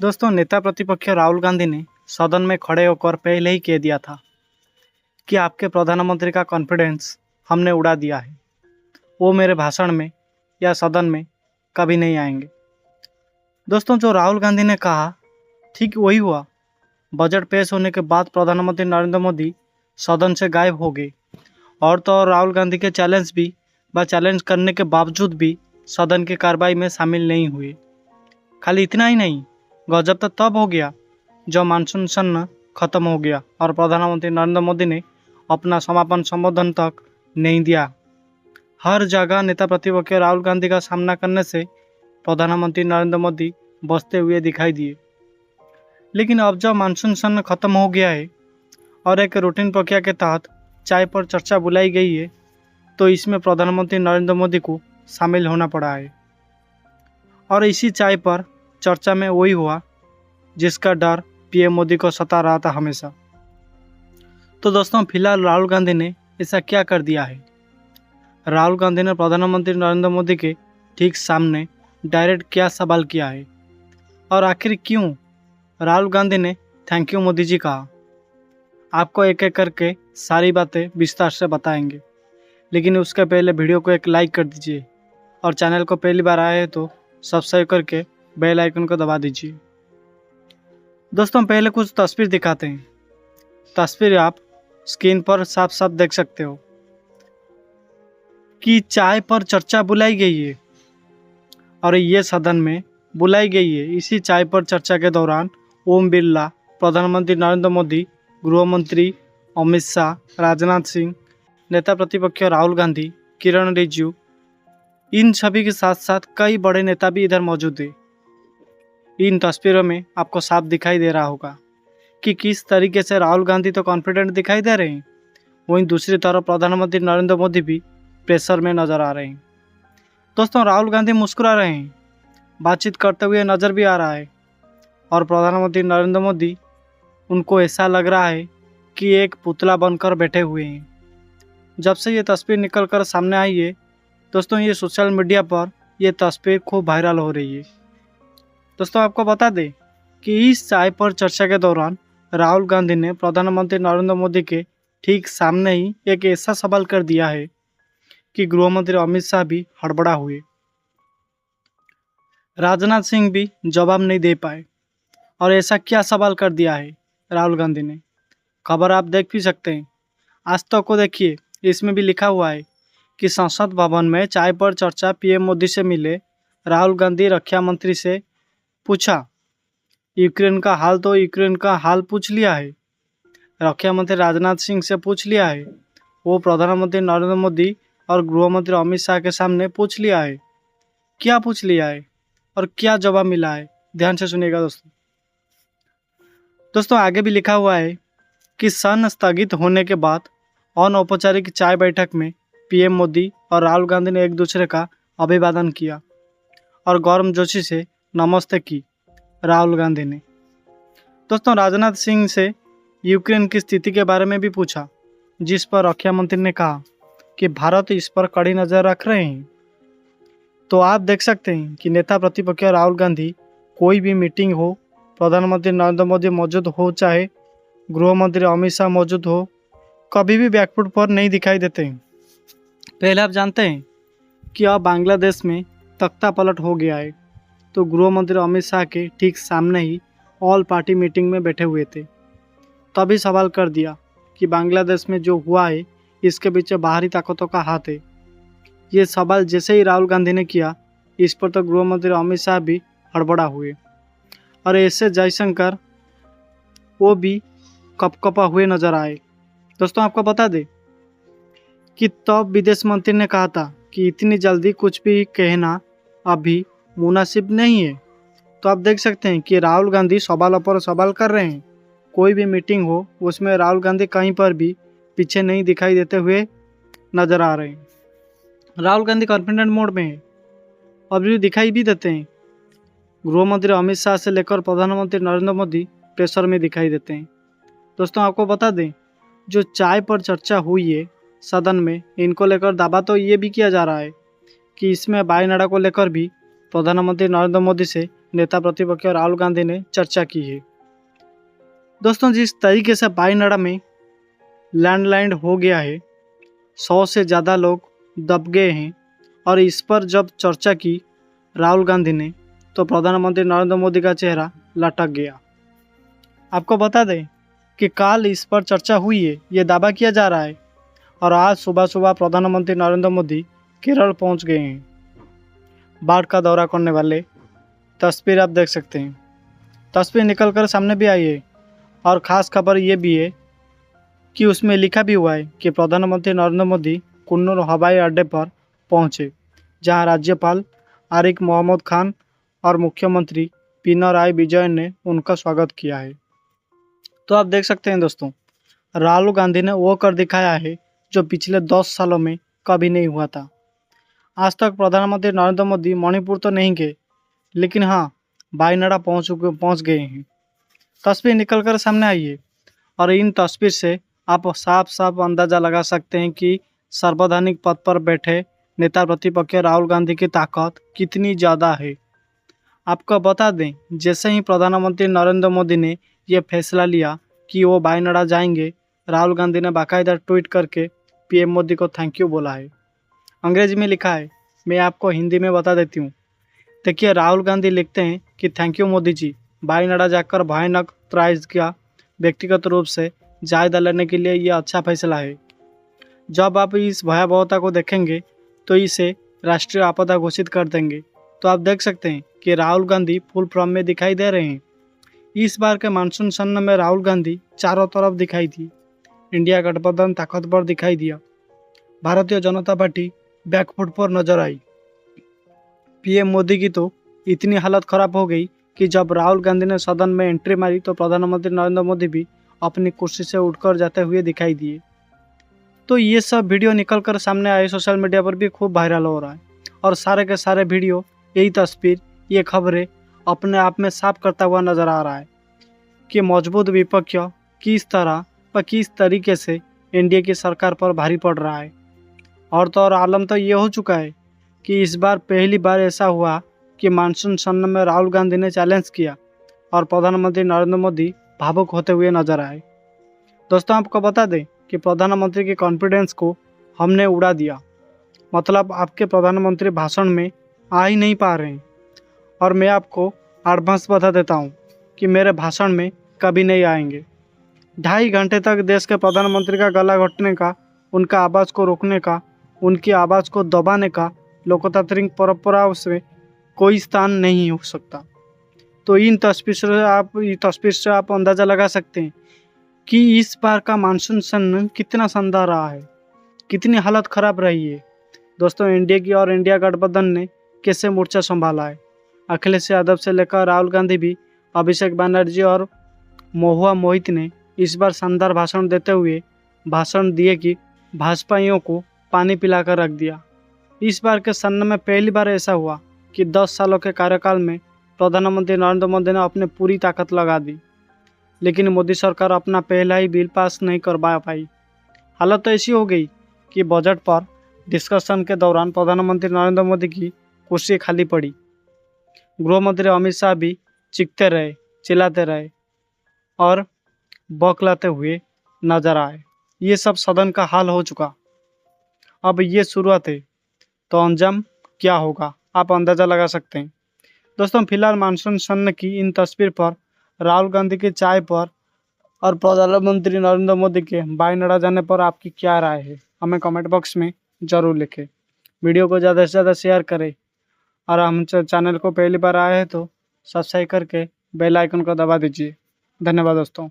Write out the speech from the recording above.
दोस्तों, नेता प्रतिपक्ष राहुल गांधी ने सदन में खड़े होकर पहले ही कह दिया था कि आपके प्रधानमंत्री का कॉन्फिडेंस हमने उड़ा दिया है। वो मेरे भाषण में या सदन में कभी नहीं आएंगे। दोस्तों, जो राहुल गांधी ने कहा ठीक वही हुआ। बजट पेश होने के बाद प्रधानमंत्री नरेंद्र मोदी सदन से गायब हो गए और तो और राहुल गांधी के चैलेंज करने के बावजूद भी सदन की कार्रवाई में शामिल नहीं हुए। खाली इतना ही नहीं, गजब तो तब हो गया जब मानसून सत्र खत्म हो गया और प्रधानमंत्री नरेंद्र मोदी ने अपना समापन संबोधन तक नहीं दिया। हर जगह नेता प्रतिपक्ष राहुल गांधी का सामना करने से प्रधानमंत्री नरेंद्र मोदी बचते हुए दिखाई दिए। लेकिन अब जब मानसून सत्र खत्म हो गया है और एक रूटीन प्रक्रिया के तहत चाय पर चर्चा बुलाई गई है, तो इसमें प्रधानमंत्री नरेंद्र मोदी को शामिल होना पड़ा है। और इसी चाय पर चर्चा में वही हुआ जिसका डर पीएम मोदी को सता रहा था हमेशा। तो दोस्तों, फिलहाल राहुल गांधी ने ऐसा क्या कर दिया है? राहुल गांधी ने प्रधानमंत्री नरेंद्र मोदी के ठीक सामने डायरेक्ट क्या सवाल किया है और आखिर क्यों राहुल गांधी ने थैंक यू मोदी जी कहा? आपको एक एक करके सारी बातें विस्तार से बताएंगे, लेकिन उसके पहले वीडियो को एक लाइक कर दीजिए और चैनल को पहली बार आए तो सब्सक्राइब करके बेल आइकन को दबा दीजिए। दोस्तों, पहले कुछ तस्वीर दिखाते हैं। तस्वीर आप स्क्रीन पर साफ साफ देख सकते हो कि चाय पर चर्चा बुलाई गई है और ये सदन में बुलाई गई है। इसी चाय पर चर्चा के दौरान ओम बिरला, प्रधानमंत्री नरेंद्र मोदी, गृह मंत्री अमित शाह, राजनाथ सिंह, नेता प्रतिपक्ष राहुल गांधी, किरण रिजिजू, इन सभी के साथ साथ कई बड़े नेता भी इधर मौजूद हैं। इन तस्वीरों में आपको साफ दिखाई दे रहा होगा कि किस तरीके से राहुल गांधी तो कॉन्फिडेंट दिखाई दे रहे हैं, वहीं दूसरी तरफ प्रधानमंत्री नरेंद्र मोदी भी प्रेशर में नजर आ रहे हैं। दोस्तों, राहुल गांधी मुस्कुरा रहे हैं, बातचीत करते हुए नजर भी आ रहा है और प्रधानमंत्री नरेंद्र मोदी उनको ऐसा लग रहा है कि एक पुतला बनकर बैठे हुए हैं। जब से ये तस्वीर निकल कर सामने आई है दोस्तों, ये सोशल मीडिया पर यह तस्वीर खूब वायरल हो रही है। दोस्तों, आपको बता दें कि इस चाय पर चर्चा के दौरान राहुल गांधी ने प्रधानमंत्री नरेंद्र मोदी के ठीक सामने ही एक ऐसा सवाल कर दिया है कि गृह मंत्री अमित शाह भी हड़बड़ा हुए। राजनाथ सिंह भी जवाब नहीं दे पाए। और ऐसा क्या सवाल कर दिया है राहुल गांधी ने? खबर आप देख भी सकते हैं। आज तक को देखिए, इसमें भी लिखा हुआ है कि संसद भवन में चाय पर चर्चा, पीएम मोदी से मिले राहुल गांधी, रक्षा मंत्री से पूछा यूक्रेन का हाल, तो यूक्रेन का हाल पूछ लिया है। रक्षा मंत्री राजनाथ सिंह से पूछ लिया है, वो प्रधानमंत्री नरेंद्र मोदी और गृह मंत्री अमित शाह के सामने पूछ लिया है। क्या पूछ लिया है और क्या जवाब मिला है? ध्यान से सुनिएगा दोस्तों, आगे भी लिखा हुआ है कि सदन स्थगित होने के बाद अनौपचारिक चाय बैठक में पीएम मोदी और राहुल गांधी ने एक दूसरे का अभिवादन किया और गर्मजोशी से नमस्ते की राहुल गांधी ने। दोस्तों, राजनाथ सिंह से यूक्रेन की स्थिति के बारे में भी पूछा, जिस पर रक्षा मंत्री ने कहा कि भारत इस पर कड़ी नज़र रख रहे हैं। तो आप देख सकते हैं कि नेता प्रतिपक्ष राहुल गांधी कोई भी मीटिंग हो, प्रधानमंत्री नरेंद्र मोदी मौजूद हो चाहे गृह मंत्री अमित शाह मौजूद हो, कभी भी बैकफुट पर नहीं दिखाई देते हैं। पहले आप जानते हैं कि अब बांग्लादेश में तख्ता पलट हो गया है, तो गृह मंत्री अमित शाह के ठीक सामने ही ऑल पार्टी मीटिंग में बैठे हुए थे। तभी सवाल कर दिया कि बांग्लादेश में जो हुआ है इसके पीछे बाहरी ताकतों का हाथ है। ये सवाल जैसे ही राहुल गांधी ने किया, इस पर तो गृह मंत्री अमित शाह भी हड़बड़ा हुए और ऐसे जयशंकर वो भी कपकपा हुए नजर आए। दोस्तों, आपको बता दें कि तब विदेश मंत्री ने कहा था कि इतनी जल्दी कुछ भी कहना अभी मुनासिब नहीं है। तो आप देख सकते हैं कि राहुल गांधी सवालों पर सवाल कर रहे हैं। कोई भी मीटिंग हो उसमें राहुल गांधी कहीं पर भी पीछे नहीं दिखाई देते हुए नजर आ रहे हैं। राहुल गांधी कॉन्फिडेंट मोड में है, अभी दिखाई भी देते हैं। गृह मंत्री अमित शाह से लेकर प्रधानमंत्री नरेंद्र मोदी प्रेशर में दिखाई देते हैं। दोस्तों, आपको बता दें, जो चाय पर चर्चा हुई है सदन में, इनको लेकर दावा तो ये भी किया जा रहा है कि इसमें वायुनाडा को लेकर भी प्रधानमंत्री नरेंद्र मोदी से नेता प्रतिपक्ष राहुल गांधी ने चर्चा की है। दोस्तों, जिस तरीके से वायनाड में लैंडस्लाइड हो गया है, 100 से ज़्यादा लोग दब गए हैं और इस पर जब चर्चा की राहुल गांधी ने तो प्रधानमंत्री नरेंद्र मोदी का चेहरा लटक गया। आपको बता दें कि कल इस पर चर्चा हुई है, ये दावा किया जा रहा है और आज सुबह सुबह प्रधानमंत्री नरेंद्र मोदी केरल पहुंच गए हैं। बाढ़ का दौरा करने वाले तस्वीर आप देख सकते हैं। तस्वीर निकल कर सामने भी आई है और ख़ास खबर ये भी है कि उसमें लिखा भी हुआ है कि प्रधानमंत्री नरेंद्र मोदी कुन्नूर हवाई अड्डे पर पहुंचे, जहां राज्यपाल आरिफ मोहम्मद खान और मुख्यमंत्री पिनराई विजयन ने उनका स्वागत किया है। तो आप देख सकते हैं दोस्तों, राहुल गांधी ने वो कर दिखाया है जो पिछले 10 सालों में कभी नहीं हुआ था। आज तक प्रधानमंत्री नरेंद्र मोदी मणिपुर तो नहीं गए, लेकिन हाँ, वायनाड पहुँच गए हैं। तस्वीर निकल कर सामने आई है और इन तस्वीर से आप साफ साफ अंदाज़ा लगा सकते हैं कि संवैधानिक पद पर बैठे नेता प्रतिपक्ष राहुल गांधी की ताकत कितनी ज़्यादा है। आपको बता दें, जैसे ही प्रधानमंत्री नरेंद्र मोदी ने यह फैसला लिया कि वो वायनाड जाएंगे, राहुल गांधी ने बाकायदा ट्वीट करके पीएम मोदी को थैंक यू बोला है। अंग्रेजी में लिखा है, मैं आपको हिंदी में बता देती हूँ। देखिए, राहुल गांधी लिखते हैं कि थैंक यू मोदी जी, वायनाड जाकर भयानक त्रासदी व्यक्तिगत रूप से जायजा लेने के लिए यह अच्छा फैसला है। जब आप इस भयावहता को देखेंगे तो इसे राष्ट्रीय आपदा घोषित कर देंगे। तो आप देख सकते हैं कि राहुल गांधी फुल फॉर्म में दिखाई दे रहे हैं। इस बार के मानसून सत्र में राहुल गांधी चारों तरफ दिखाई दी। इंडिया गठबंधन ताकतवर दिखाई दिया। भारतीय जनता पार्टी बैकफुट पर नजर आई। पीएम मोदी की तो इतनी हालत खराब हो गई कि जब राहुल गांधी ने सदन में एंट्री मारी तो प्रधानमंत्री नरेंद्र मोदी भी अपनी कुर्सी से उठकर जाते हुए दिखाई दिए। तो ये सब वीडियो निकल कर सामने आए, सोशल मीडिया पर भी खूब वायरल हो रहा है और सारे के सारे वीडियो, यही तस्वीर, ये खबरें अपने आप में साफ करता हुआ नजर आ रहा है कि मजबूत विपक्ष किस तरह व किस तरीके से एनडीए की सरकार पर भारी पड़ रहा है। और तो और आलम तो ये हो चुका है कि इस बार पहली बार ऐसा हुआ कि मानसून सत्र में राहुल गांधी ने चैलेंज किया और प्रधानमंत्री नरेंद्र मोदी भावुक होते हुए नजर आए। दोस्तों, आपको बता दें कि प्रधानमंत्री के कॉन्फिडेंस को हमने उड़ा दिया। मतलब आपके प्रधानमंत्री भाषण में आ ही नहीं पा रहे हैं और मैं आपको एडवांस बता देता हूं कि मेरे भाषण में कभी नहीं आएंगे। 2.5 घंटे तक देश के प्रधानमंत्री का गला घोटने का, उनका आवाज़ को रोकने का, उनकी आवाज़ को दबाने का लोकतांत्रिक परंपराओं से कोई स्थान नहीं हो सकता। तो इन तस्वीर से आप अंदाज़ा लगा सकते हैं कि इस बार का मानसून सत्र कितना शानदार रहा है, कितनी हालत ख़राब रही है। दोस्तों, एनडीए की और इंडिया गठबंधन ने कैसे मोर्चा संभाला है। अखिलेश यादव से लेकर राहुल गांधी भी, अभिषेक बनर्जी और महुआ मोहित ने इस बार शानदार भाषण देते हुए भाषण दिए कि भाजपाइयों को पानी पिलाकर रख दिया। इस बार के सत्र में पहली बार ऐसा हुआ कि 10 सालों के कार्यकाल में प्रधानमंत्री नरेंद्र मोदी ने अपनी पूरी ताकत लगा दी, लेकिन मोदी सरकार अपना पहला ही बिल पास नहीं कर पाई। हालत तो ऐसी हो गई कि बजट पर डिस्कशन के दौरान प्रधानमंत्री नरेंद्र मोदी की कुर्सी खाली पड़ी। गृह मंत्री अमित शाह भी चीखते रहे, चिल्लाते रहे और बौखलाते हुए नजर आए। ये सब सदन का हाल हो चुका। अब ये शुरुआत है, तो अंजाम क्या होगा आप अंदाज़ा लगा सकते हैं। दोस्तों, फिलहाल मानसून सत्र की इन तस्वीर पर, राहुल गांधी के चाय पर और प्रधानमंत्री नरेंद्र मोदी के वायनाड जाने पर आपकी क्या राय है, हमें कमेंट बॉक्स में ज़रूर लिखें। वीडियो को ज़्यादा से ज़्यादा शेयर करें और हम चैनल को पहली बार आए हैं तो सब्सक्राइब करके बेल आइकन को दबा दीजिए। धन्यवाद दोस्तों।